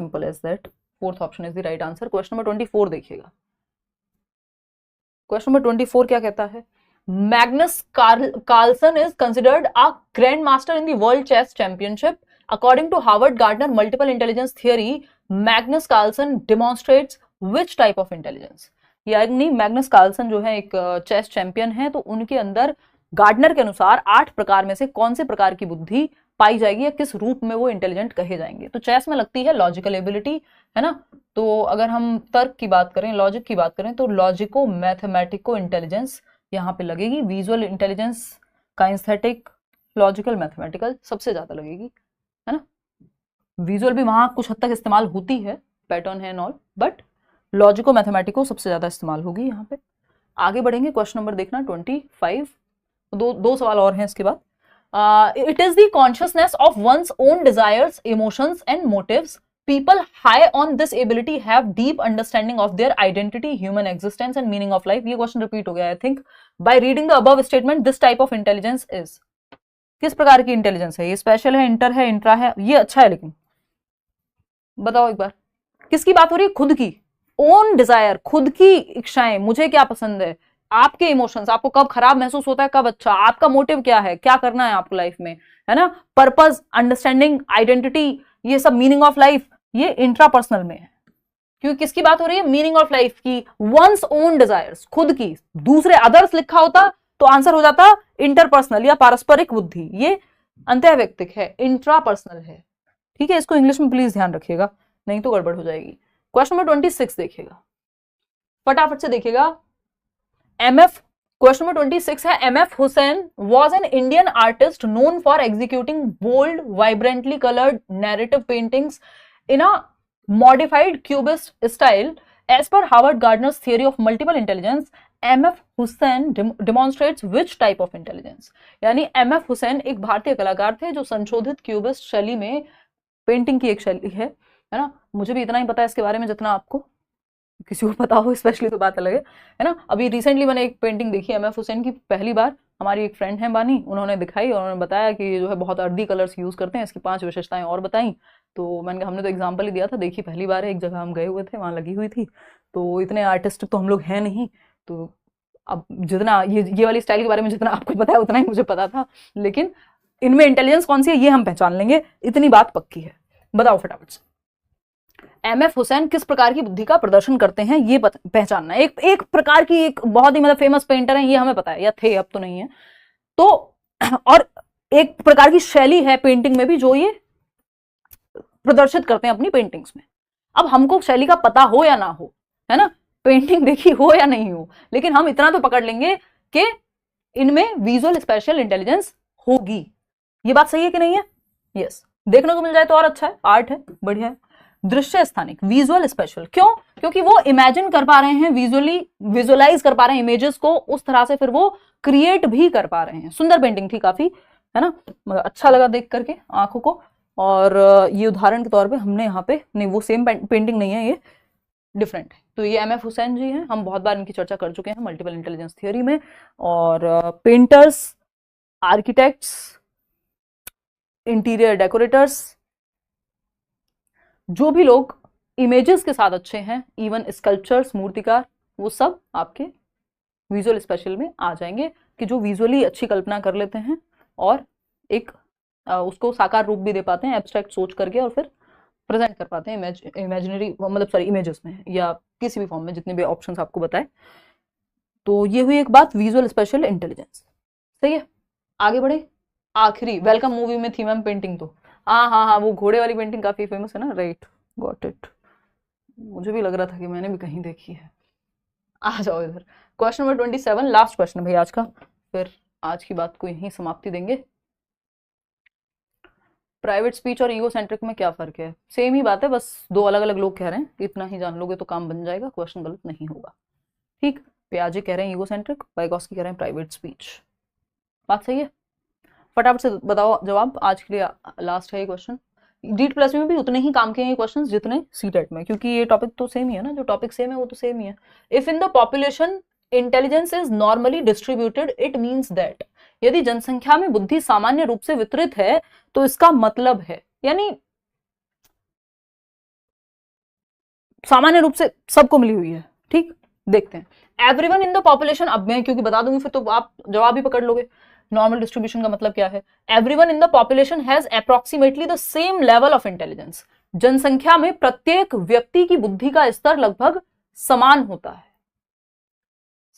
Simple as that, fourth option is the right answer. Question number 24 देखिएगा। Question number 24 क्या कहता है? Magnus Carlsen is considered a grand master in the world chess championship. According to Harvard Gardner multiple intelligence theory, Magnus Carlsen demonstrates which type of intelligence? यानी Magnus Carlsen जो है एक chess champion है, तो उनके अंदर गार्डनर के अनुसार 8 प्रकार में से कौन से प्रकार की बुद्धि पाई जाएगी या किस रूप में वो इंटेलिजेंट कहे जाएंगे? तो चेस में लगती है लॉजिकल एबिलिटी, है ना। तो अगर हम तर्क की बात करें, लॉजिक की बात करें, तो लॉजिको मैथमेटिको इंटेलिजेंस यहाँ पे लगेगी। Visual intelligence, kinaesthetic, logical, mathematical सबसे ज्यादा लगेगी, है ना। विजुअल भी वहां कुछ हद तक इस्तेमाल होती है, पैटर्न है एंड ऑल, बट लॉजिको मैथमेटिको सबसे ज्यादा इस्तेमाल होगी यहाँ पे। आगे बढ़ेंगे, क्वेश्चन नंबर देखना 25। दो सवाल और हैं इसके बाद। It is the consciousness of one's own desires, emotions and motives. People high on this ability have deep understanding of their identity, human existence and meaning of life. ये क्वेश्चन रिपीट हो गया, I think. By reading the above statement, this type of intelligence is. किस प्रकार की intelligence है ये? Special है, inter है, इंट्रा है? ये अच्छा है, लेकिन बताओ एक बार, किसकी बात हो रही है? खुद की ओन डिजायर, खुद की इच्छाएं, मुझे क्या पसंद है, आपके इमोशंस, आपको कब खराब महसूस होता है, कब अच्छा, आपका मोटिव क्या है, क्या करना है आपको लाइफ में, है ना। पर्पस, अंडरस्टैंडिंग, आइडेंटिटी, ये सब, मीनिंग ऑफ लाइफ, ये इंट्रापर्सनल में है। क्योंकि किसकी बात हो रही है? मीनिंग ऑफ लाइफ की, वंस ओन डिजायर्स, खुद की। दूसरे अदर्स लिखा होता तो आंसर हो जाता इंटरपर्सनल या पारस्परिक बुद्धि। ये अंतःवैयक्तिक है, इंट्रापर्सनल है, ठीक है। इसको इंग्लिश में प्लीज ध्यान रखिएगा, नहीं तो गड़बड़ हो जाएगी। क्वेश्चन नंबर 26 देखिएगा, फटाफट से देखिएगा। एमएफ, क्वेश्चन नंबर 26 है, MF Husain was an Indian artist known for executing bold, vibrantly coloured narrative paintings in a modified cubist style. As per Howard Gardner's theory of multiple intelligence, M.F. Hussain demonstrates which type of intelligence? यानी M.F. Hussain एक भारतीय कलाकार थे जो संशोधित cubist शैली में painting की एक शैली है ना। मुझे भी इतना ही पता है इसके बारे में जितना आपको, किसी को पता हो स्पेशली तो बात अलग है ना। अभी रिसेंटली मैंने एक पेंटिंग देखी M.F. हुसैन की, पहली बार। हमारी एक फ्रेंड है बानी, उन्होंने दिखाई और उन्होंने बताया कि जो है बहुत अर्दी कलर्स यूज करते हैं, इसकी 5 विशेषताएं और बताई। तो मैंने, हमने तो एग्जाम्पल ही दिया था, देखी पहली बार है, एक जगह हम गए हुए थे, वहां लगी हुई थी। तो इतने आर्टिस्ट तो हम लोग हैं नहीं, तो अब जितना ये वाली स्टाइल के बारे में जितना आपको पता है उतना ही मुझे पता था, लेकिन इनमें इंटेलिजेंस कौन सी है ये हम पहचान लेंगे, इतनी बात पक्की है। बताओ फटाफट से, एमएफ हुसैन किस प्रकार की बुद्धि का प्रदर्शन करते हैं ये पहचानना। एक प्रकार की, एक बहुत ही मतलब फेमस पेंटर है, ये हमें पता है, या थे, अब तो नहीं है। तो और एक प्रकार की शैली है पेंटिंग में भी जो ये प्रदर्शित करते हैं अपनी पेंटिंग्स में। अब हमको शैली का पता हो या ना हो, है ना, पेंटिंग देखी हो या नहीं हो, लेकिन हम इतना तो पकड़ लेंगे कि इनमें विजुअल स्पेशल इंटेलिजेंस होगी। ये बात सही है कि नहीं है? यस, देखने को मिल जाए तो और अच्छा है, आर्ट है, बढ़िया है। दृश्य स्थानिक, विजुअल स्पेशल, क्यों? क्योंकि वो इमेजिन कर पा रहे हैं, विजुअली विजुअलाइज कर पा रहे हैं इमेजेस को, उस तरह से फिर वो क्रिएट भी कर पा रहे हैं। सुंदर पेंटिंग थी काफी, है ना, अच्छा लगा देख करके आंखों को। और ये उदाहरण के तौर पे हमने यहाँ पे, नहीं वो सेम पेंटिंग नहीं है, ये डिफरेंट है। तो ये एमएफ हुसैन जी हैं, हम बहुत बार इनकी चर्चा कर चुके हैं मल्टीपल इंटेलिजेंस थियोरी में। और पेंटर्स, आर्किटेक्ट्स, इंटीरियर डेकोरेटर्स, जो भी लोग इमेजेस के साथ अच्छे हैं, इवन स्कल्पचर्स, मूर्तिकार, वो सब आपके विजुअल स्पेशल में आ जाएंगे, कि जो विजुअली अच्छी कल्पना कर लेते हैं और एक उसको साकार रूप भी दे पाते हैं एब्स्ट्रैक्ट सोच करके, और फिर प्रेजेंट कर पाते हैं इमेजिनरी, मतलब सॉरी इमेजेस में या किसी भी फॉर्म में, जितने भी ऑप्शंस आपको बताए। तो ये हुई एक बात, विजुअल स्पेशल इंटेलिजेंस। सही है, आगे बढ़े। आखिरी, वेलकम मूवी में थी मैम पेंटिंग, तो हाँ, वो घोड़े वाली पेंटिंग काफी फेमस है ना, राइट, गॉट इट। मुझे भी लग रहा था कि मैंने भी कहीं देखी है। आ जाओ इधर, क्वेश्चन नंबर 27, लास्ट क्वेश्चन भाई आज का, फिर आज की बात को यहीं समाप्ति देंगे। प्राइवेट स्पीच और ईगो सेंट्रिक में क्या फर्क है? सेम ही बात है, बस दो अलग अलग लोग कह रहे हैं, इतना ही जान लोगे तो काम बन जाएगा, क्वेश्चन गलत नहीं होगा। ठीक, पियाजे कह रहे हैं ईगो सेंट्रिक, वाइगॉस्की कह रहे हैं प्राइवेट स्पीच। बात सही है? फटाफट से बताओ जवाब, आज के लिए लास्ट है ये क्वेश्चन। डीट प्लस में भी उतने ही काम के हैं ये क्वेश्चन जितने सीटेट में, क्योंकि ये टॉपिक तो सेम ही है ना, जो टॉपिक सेम है वो तो सेम ही है। If in the population intelligence is normally distributed, it means that, यदि जनसंख्या में बुद्धि सामान्य रूप से वितरित है तो इसका मतलब है, यानी सामान्य रूप से सबको मिली हुई है। ठीक, देखते हैं एवरीवन इन द पॉपुलेशन। अब मैं क्योंकि बता दूंगी फिर तो आप जवाब ही पकड़ लोगे। नॉर्मल डिस्ट्रीब्यूशन का मतलब क्या है? Everyone in the population has approximately the same level of intelligence. जनसंख्या में प्रत्येक व्यक्ति की बुद्धि का स्तर लगभग समान होता है।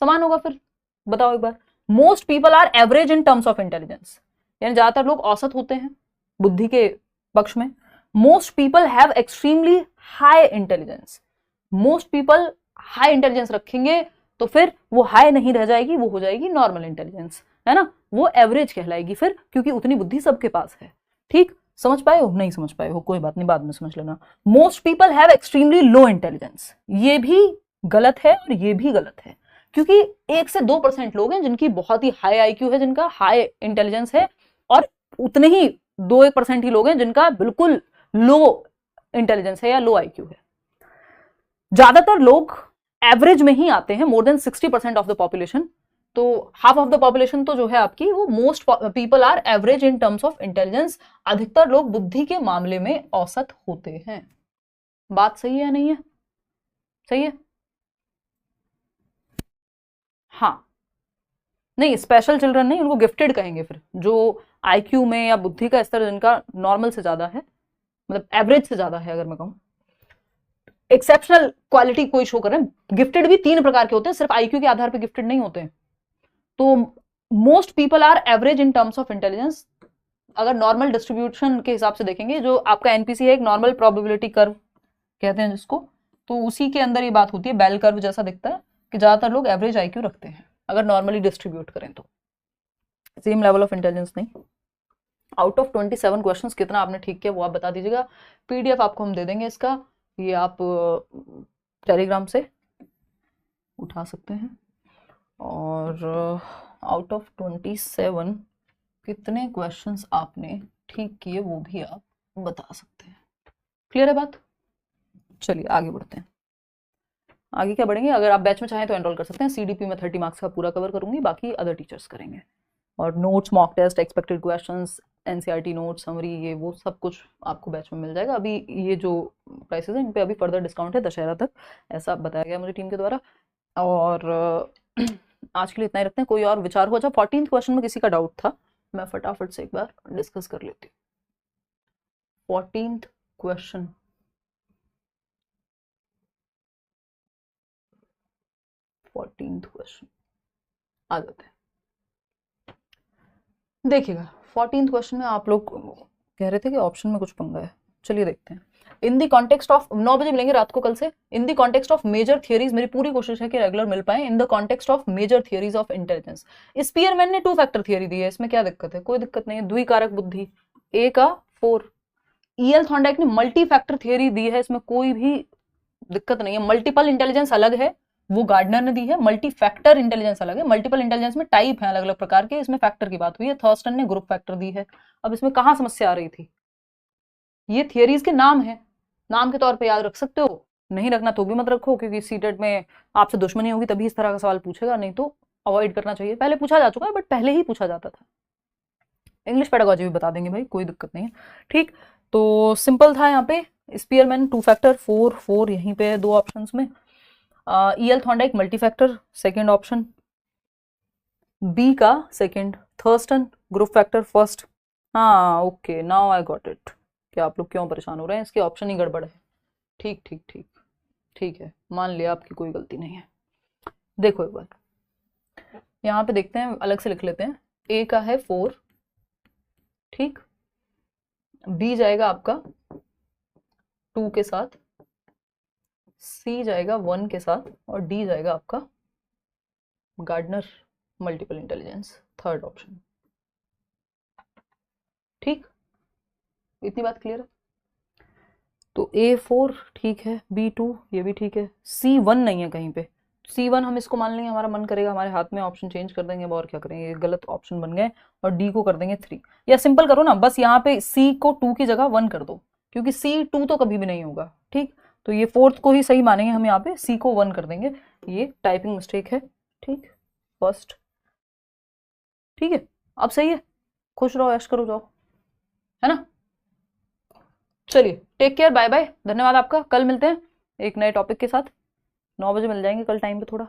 समान होगा फिर बताओ एक बार। Most people are average in terms of intelligence, यानी ज्यादातर लोग औसत होते हैं बुद्धि के पक्ष में। Most people have extremely high intelligence. Most people high intelligence रखेंगे तो फिर वो हाई नहीं रह जाएगी, वो हो जाएगी नॉर्मल इंटेलिजेंस, है ना, वो एवरेज कहलाएगी फिर, क्योंकि उतनी बुद्धि सबके पास है। ठीक, समझ पाए हो? नहीं समझ पाए हो कोई बात नहीं, बाद में समझ लेना। Most people have extremely low intelligence, ये भी गलत है और ये भी गलत है, क्योंकि 1 से 2% लोग हैं जिनकी बहुत ही हाई आईक्यू है, जिनका हाई इंटेलिजेंस है, और उतने ही 2-1% ही लोग हैं जिनका बिल्कुल लो इंटेलिजेंस है या लो आईक्यू है। ज्यादातर लोग एवरेज में ही आते हैं, more than 60% of the population. तो हाफ ऑफ द पॉपुलेशन तो जो है आपकी, वो most people are average in terms of intelligence. अधिकतर लोग बुद्धि के मामले में औसत होते हैं। बात सही है नहीं है? सही है। हाँ, नहीं, स्पेशल चिल्ड्रन नहीं, उनको गिफ्टेड कहेंगे फिर, जो आईक्यू में या बुद्धि का स्तर जिनका नॉर्मल से ज्यादा है, मतलब एवरेज से ज्यादा है अगर मैं कहूं, एक्सेप्शनल क्वालिटी कोई शो कर रहे हैं। गिफ्टेड भी 3 प्रकार के होते हैं, सिर्फ आईक्यू के आधार पर गिफ्टेड नहीं होते हैं। तो most people are average in terms of intelligence. अगर नॉर्मल डिस्ट्रीब्यूशन के हिसाब से देखेंगे, जो आपका एनपीसी है, एक नॉर्मल प्रोबेबिलिटी कर्व कहते हैं जिसको, तो उसी के अंदर ये बात होती है, बेल कर्व जैसा दिखता है, कि ज्यादातर लोग एवरेज आईक्यू रखते हैं अगर नॉर्मली डिस्ट्रीब्यूट करें तो, सेम लेवल ऑफ इंटेलिजेंस नहीं। आउट ऑफ 27 क्वेश्चंस कितना आपने ठीक किया वो आप बता दीजिएगा। पीडीएफ आपको हम दे देंगे इसका, ये आप टेलीग्राम से उठा सकते हैं। और आउट ऑफ 27 कितने क्वेश्चंस आपने ठीक किए वो भी आप बता सकते हैं। क्लियर है बात? चलिए आगे बढ़ते हैं। आगे क्या बढ़ेंगे, अगर आप बैच में चाहें तो एनरोल कर सकते हैं। सीडीपी में 30 मार्क्स का पूरा कवर करूंगी, बाकी अदर टीचर्स करेंगे। और notes, mock test, expected questions, NCERT note, summary, ये वो सब कुछ आपको बैच में मिल जाएगा। अभी ये जो प्राइसेस हैं इन पे अभी फर्दर डिस्काउंट है दशहरा तक, ऐसा बताया गया मुझे टीम के द्वारा। और आज के लिए इतना ही रखते हैं। कोई और विचार हो? अच्छा, 14th क्वेश्चन में किसी का डाउट था, मैं फटाफट से एक बार डिस्कस कर लेती हूँ। 14th क्वेश्चन, आ जाते हैं। देखिएगा 14th क्वेश्चन में आप लोग कह रहे थे कि ऑप्शन में कुछ पंगा है, चलिए देखते हैं। इन दी कॉन्टेक्स्ट ऑफ, 9 बजे मिलेंगे रात को कल से। In the context of major theories, मेरी पूरी कोशिश है कि रेगुलर मिल पाए। In the context of major theories of intelligence. Spearman ने 2 फैक्टर थियरी दी है, इसमें क्या दिक्कत है? कोई दिक्कत नहीं है। द्विकारक बुद्धि ए का 4। ईएल थॉर्नडाइक ने मल्टी फैक्टर थियरी दी है, इसमें कोई भी दिक्कत नहीं है। मल्टीपल इंटेलिजेंस अलग है, वो गार्डनर ने दी है। मल्टी फैक्टर इंटेलिजेंस अलग है। मल्टीपल इंटेलिजेंस में टाइप है अलग अलग प्रकार के, इसमें फैक्टर की बात हुई है। थर्स्टन ने ग्रुप फैक्टर दी है। अब इसमें कहां समस्या आ रही थी? ये थियरीज के नाम है, नाम के तौर पे याद रख सकते हो, नहीं रखना तो भी मत रखो, क्योंकि सीटेट में आपसे दुश्मनी होगी तभी इस तरह का सवाल पूछेगा, नहीं तो अवॉइड करना चाहिए। पहले पूछा जा चुका है, बट पहले ही पूछा जाता था। इंग्लिश पेडागोजी भी बता देंगे भाई, कोई दिक्कत नहीं है। ठीक, तो सिंपल था यहाँ पे। स्पीयरमैन 2 फैक्टर, 4 यहीं पे है 2 ऑप्शंस में। E L Thorndike multi factor second option, B का second. Thurstone group factor first. हाँ okay, now I got it. क्या आप लोग क्यों परेशान हो रहे हैं? इसके ऑप्शन ही गड़बड़ है। ठीक ठीक ठीक ठीक है, मान लिया आपकी कोई गलती नहीं है। देखो एक बार यहाँ पे देखते हैं, अलग से लिख लेते हैं। ए का है 4, ठीक, बी जाएगा आपका 2 के साथ, सी जाएगा 1 के साथ, और डी जाएगा आपका Gardner multiple intelligence third option. ठीक, इतनी बात क्लियर है? तो A4 ठीक है, B2 ये भी ठीक है, C1 नहीं है कहीं पे। C1 हम इसको मान लेंगे, हमारा मन करेगा हमारे हाथ में, ऑप्शन चेंज कर देंगे, और क्या करेंगे, ये गलत ऑप्शन बन गए। और D को कर देंगे 3, या सिंपल करो ना, बस यहाँ पे C को 2 की जगह 1 कर दो, क्योंकि C2 तो कभी भी नहीं होगा। ठीक, तो ये 4th को ही सही मानेंगे हम, यहाँ पे C को 1 कर देंगे। ये टाइपिंग मिस्टेक है। ठीक, फर्स्ट, ठीक है, अब सही है। खुश रहो, ऐश करो, जाओ, है ना। चलिए टेक केयर, बाय बाय, धन्यवाद आपका, कल मिलते हैं। एक नए टॉपिक के साथ 9 बजे मिल जाएंगे कल टाइम पे थोड़ा।